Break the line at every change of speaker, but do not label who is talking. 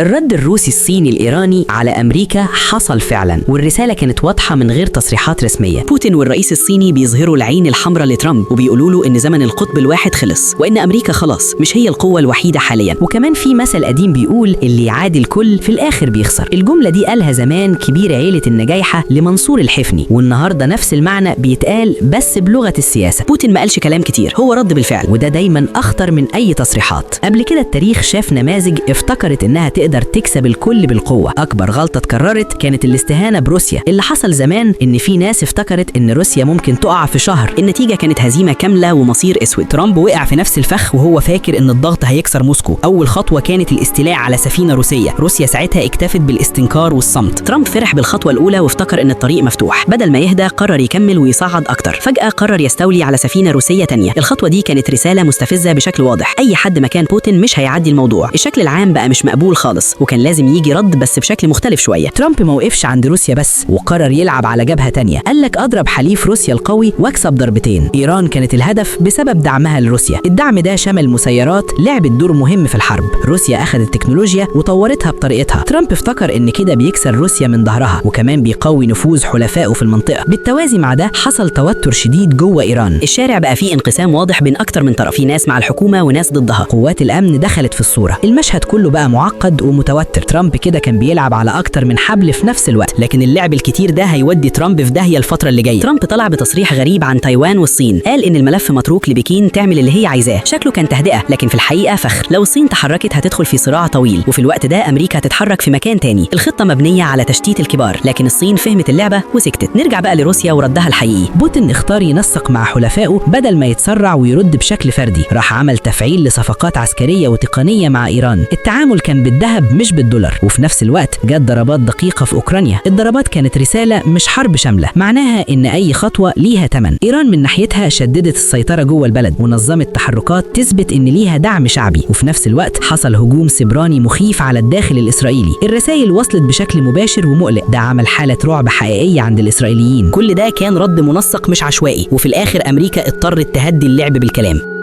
الرد الروسي الصيني الإيراني على أمريكا حصل فعلا، والرسالة كانت واضحة من غير تصريحات رسمية. بوتين والرئيس الصيني بيظهروا العين الحمراء لترامب وبيقولوا له إن زمن القطب الواحد خلص، وإن أمريكا خلاص مش هي القوة الوحيدة حاليا. وكمان في مثل قديم بيقول اللي يعادي الكل في الآخر بيخسر. الجملة دي قالها زمان كبير عيلة النجايحة لمنصور الحفني، والنهاردة نفس المعنى بيتقال بس بلغة السياسة. بوتين ما قالش كلام كتير، هو رد بالفعل، وده دايما أخطر من أي تصريحات. قبل كده التاريخ شاف نماذج افتكرت إنها تقدر تكسب الكل بالقوة. أكبر غلطة اتكررت كانت الاستهانة بروسيا. اللي حصل زمان إن في ناس افتكرت إن روسيا ممكن تقع في شهر، النتيجة كانت هزيمة كاملة ومصير أسود.
ترامب وقع في نفس الفخ وهو فاكر إن الضغط هيكسر موسكو. أول خطوة كانت الاستيلاء على سفينة روسية، روسيا ساعتها اكتفت بالاستنكار والصمت.
ترامب فرح بالخطوة الأولى وافتكر إن الطريق مفتوح، بدل ما يهدى قرر يكمل ويصعد أكتر. فجأة قرر يستولي على سفينة روسية تانية. الخطوة دي كانت رسالة مستفزة بشكل واضح، أي حد مكان بوتين مش هيعدي الموضوع. الشكل العام بقى مش مقبول خالص، وكان لازم يجي رد بس بشكل مختلف شوية.
ترامب ما وقفش عند روسيا بس، وقرر يلعب على جبهة تانية. قال لك أضرب حليف روسيا القوي واكسب ضربتين. إيران كانت الهدف بسبب دعمها لروسيا. الدعم ده شمل مسيرات لعبت دور مهم في الحرب. روسيا أخذت تكنولوجيا وطورتها بطريقتها. ترامب افتكر إن كده بيكسر روسيا من ظهرها، وكمان بيقوي نفوذ حلفائه في المنطقة. بالتوازي مع ده حصل توتر شديد جوه إيران.
الشارع بقى فيه انقسام واضح بين أكتر من طرف، في ناس مع الحكومة وناس ضدها.
قوات الأمن دخلت في الصورة. المشهد كله بقى معقد ومتوتر. ترامب كده كان بيلعب على أكتر من حبل في نفس الوقت، لكن اللعب الكتير ده هيودي ترامب في داهية الفترة اللي جاية.
ترامب طلع بتصريح غريب عن تايوان والصين، قال إن الملف متروك لبكين تعمل اللي هي عايزاه. شكله كان تهدئة، لكن في الحقيقة فخ. لو الصين تحركت هتدخل في صراع طويل، وفي الوقت ده أمريكا هتتحرك في مكان تاني. الخطة مبنية على تشتيت الكبار، لكن الصين فهمت اللعبة وسكتت. نرجع بقى لروسيا وردها الحقيقي.
بوتين اختار ينسق مع حلفائه بدل ما يتسرع ويرد بشكل فردي. راح عمل تفعيل لصفقات عسكرية وتقنية مع إيران. التعامل كان بالذهب مش بالدولار، وفي نفس الوقت جت ضربات دقيقة في أوكرانيا. الضربات كانت رسالة مش حرب شاملة، معناها إن أي خطوة ليها تمن. إيران من ناحيتها شددت السيطرة جوه البلد ونظمت تحركات تثبت إن ليها دعم شعبي، وفي نفس الوقت حصل هجوم سبراني مخيف على الداخل الإسرائيلي. الرسائل وصلت بشكل مباشر ومقلق، ده عمل حالة رعب حقيقية عند الإسرائيليين.
كل ده كان رد منسق مش عشوائي، وفي الآخر أمريكا اضطرت تهدي اللعب بالكلام.